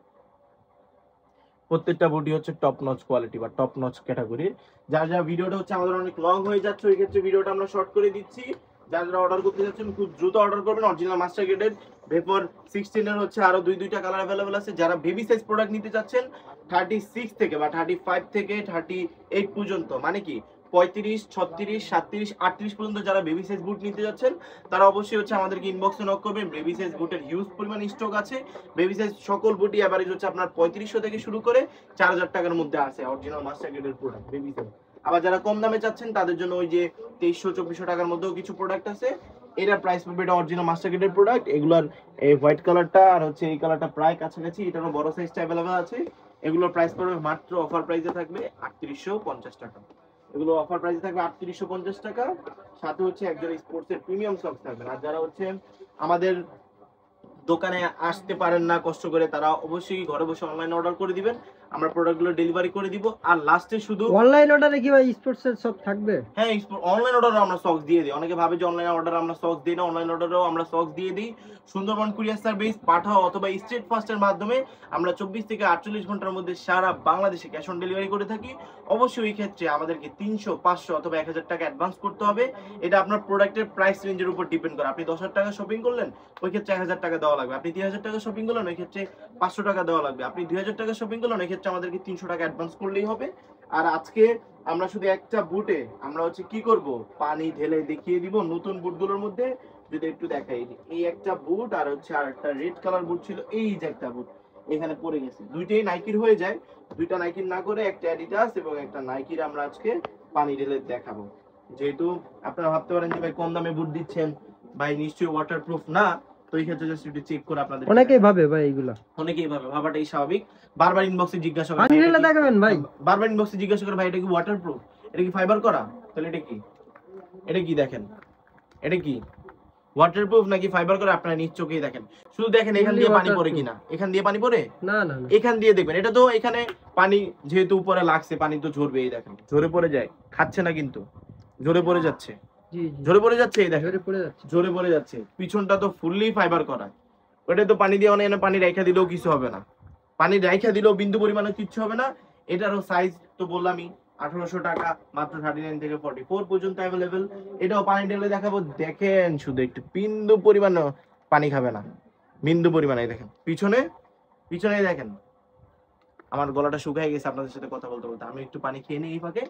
প্রত্যেকটা বডি হচ্ছে টপ নচ কোয়ালিটি বা টপ নচ ক্যাটাগরির। যারা যারা ভিডিওটা হচ্ছে আমাদের অনেক লং হয়ে যাচ্ছে, ওই ক্ষেত্রে ভিডিওটা আমরা শর্ট করে দিচ্ছি। যারা যারা অর্ডার করতে যাচ্ছেন খুব দ্রুত অর্ডার করবেন। অরিজিনাল মাস্টার গ্রেডের ভেপর 16 এর হচ্ছে আরো দুইটা কালার अवेलेबल আছে। যারা বেবি সাইজ প্রোডাক্ট নিতে যাচ্ছেন 36 থেকে বা 35 থেকে 38 পর্যন্ত, মানে কি 35, 36, 37, 38 পর্যন্ত যারা বেবি সাইজ বুট নিতে যাচ্ছেন তারা অবশ্যই হচ্ছে আমাদেরকে ইনবক্সে নক করবেন। বেবি সাইজ বুটের হিউজ পরিমাণ স্টক আছে। বেবি সাইজ সকল বুটই এভারেজ হচ্ছে আপনার 3500 থেকে শুরু করে 4000 টাকার মধ্যে আছে অরিজিনাল মাস্টার গ্রেডের প্রোডাক্ট বেবি সাইজ। আবার যারা কম দামে চাচ্ছেন তাদের জন্য ওই যে 2300-2400 টাকার মধ্যেও কিছু প্রোডাক্ট আছে। এটার প্রাইস পড়বে, এটা অরিজিনাল মাস্টার গ্রেডের প্রোডাক্ট। এগুলোর এই হোয়াইট কালারটা আর হচ্ছে এই কালারটা প্রায় কাছাকাছি, এটারও বড় সাইজটা अवेलेबल আছে। এগুলোর প্রাইস পড়বে মাত্র অফার প্রাইসে থাকবে 3850 টাকা। এগুলো অফার প্রাইসে থাকবে 3850 টাকা। সাথে হচ্ছে একজন স্পোর্টস এর প্রিমিয়াম সক্স থাকবে। আর যারা হচ্ছে আমাদের দোকানে আসতে পারেন না কষ্ট করে, তারা অবশ্যই ঘরে বসে অনলাইন অর্ডার করে দিবেন, আমরা প্রোডাক্টগুলো ডেলিভারি করে দিব। আর লাস্টে শুধু অনলাইন অর্ডারে কি ভাই স্পোর্টস এর সব থাকবে? হ্যাঁ অনলাইন অর্ডারে আমরা সক্স দিয়ে দিই। অনেকে ভাবে যে অনলাইন অর্ডার আমরা সক্স দিই না, অনলাইন অর্ডারেও আমরা সক্স দিয়ে দিই। সুন্দরবন কুরিয়ার সার্ভিস, পাঠাও অথবা স্টেট ফাস্টের মাধ্যমে আমরা 24 থেকে 48 ঘন্টার মধ্যে সারা বাংলাদেশে ক্যাশ অন ডেলিভারি করে থাকি। অবশ্যই এই ক্ষেত্রে আমাদেরকে 300, 500 অথবা 1000 টাকা অ্যাডভান্স করতে হবে। এটা আপনার প্রোডাক্টের প্রাইস রেঞ্জের উপর ডিপেন্ড করে। আপনি 10,000 টাকা শপিং করলেন, ওই ক্ষেত্রে 1000 টাকা দেওয়া লাগবে। আপনি 3000 টাকা শপিং করলেন, ওই ক্ষেত্রে 500 টাকা দেওয়া লাগবে। আপনি 2000 টাকা শপিং করলেন, ওই ক্ষেত্রে আমাদেরকে 300 টাকা অ্যাডভান্স করলেই হবে। আর আজকে আমরা শুধু একটা বুটে আমরা হচ্ছে কি করব, পানি ঢেলে দেখিয়ে দিব নতুন বুটগুলোর মধ্যে। যদি একটু দেখাই, এই একটা বুট আর হচ্ছে আর একটা রেড কালার বুট ছিল, এই যে একটা বুট এখানে পড়ে গেছে। দুইটাই নাইকির হয়ে যায়, দুইটা নাইকির না করে একটা অ্যাডিডাস এবং একটা নাইকির আমরা আজকে পানি ঢেলে দেখাবো। যেহেতু আপনারা ভাবতে পারেন যে ভাই কম দামে বুট দিচ্ছেন, ভাই নিশ্চয়ই ওয়াটারপ্রুফ না, তো এই ক্ষেত্রে জাস্ট একটু চেক করে আপনাদের অনেকেই ভাবে ভাই এগুলা, অনেকেই ভাবে, ভাবাটাই স্বাভাবিক। বারবার ইনবক্সে জিজ্ঞাসা করে, পানি ঢেলে দেখাবেন ভাই, বারবার ইনবক্সে জিজ্ঞাসা করে ভাই এটা কি ওয়াটারপ্রুফ, এটা কি ফাইবার করা, তাহলে এটা কি, এটা কি দেখেন, এটা কি ওয়াটারপ্রুফ নাকি ফাইবার করে আপনারা নিজ চোখেই দেখেন। শুধু দেখেন এখান দিয়ে পানি পড়ে কিনা, এখান দিয়ে পানি পড়ে, না না না, এখান দিয়ে দেখবেন। এটা তো এখানে পানি যেহেতু উপরে লাগছে, পানি তো ঝরবে, এই দেখেন ঝরে পড়ে যায়, খাচ্ছে না কিন্তু ঝরে পড়ে যাচ্ছে, জি জি, ঝরে পড়ে যাচ্ছে, এই দেখেন ঝরে পড়ে যাচ্ছে। ঝরে পড়ে যাচ্ছে। পিছনটা তো ফুললি ফাইবার করা, ওটা তো পানি দিয়ে অনেক পানি রাইখা দিলেও কিছু হবে না, পানি রাইখা দিলেও বিন্দু পরিমাণে কিচ্ছু হবে না। এটারও সাইজ তো বললামই 1800 টাকা, মাত্র 39 থেকে 44 পর্যন্ত অ্যাভেলেবেল। এটাও পানি ঢেলে দেখাবো, দেখেন শুধু একটু বিন্দু পরিমাণ পানি খাবে না, বিন্দু পরিমাণে। দেখেন পিছনে, পিছনে দেখেন আমার গলাটা শুকিয়ে গেছে আপনাদের সাথে কথা বলতে বলতে। আমি একটু পানি খেয়ে নিই এই ফাঁকে।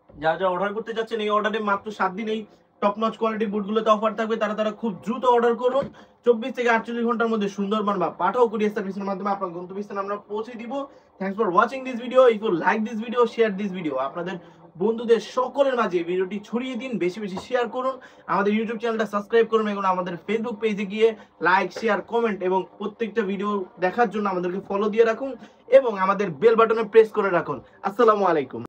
যারা অর্ডার করতে যাচ্ছেন, এই অর্ডারে মাত্র 7 দিন এই টপ নচ কোয়ালিটির বুটগুলোতে অফার থাকবে। তারা খুব দ্রুত অর্ডার করুন। 24 থেকে 48 ঘন্টার মধ্যে সুন্দরবন বা পাঠাও কুরিয়ার সার্ভিসের মাধ্যমে আপনার গন্তব্যস্থানে আমরা পৌঁছে দিব। Thanks for watching this video. If you like this video, share this video. আপনাদের বন্ধুদের সকলের মাঝে এই ভিডিওটি ছড়িয়ে দিন, বেশি বেশি শেয়ার করুন। আমাদের ইউটিউব চ্যানেলটা সাবস্ক্রাইব করুন এবং আমাদের ফেসবুক পেজে গিয়ে লাইক, শেয়ার, কমেন্ট এবং প্রত্যেকটা ভিডিও দেখার জন্য আমাদেরকে ফলো দিয়ে রাখুন এবং আমাদের বেল বাটনে প্রেস করে রাখুন। আসসালামু আলাইকুম।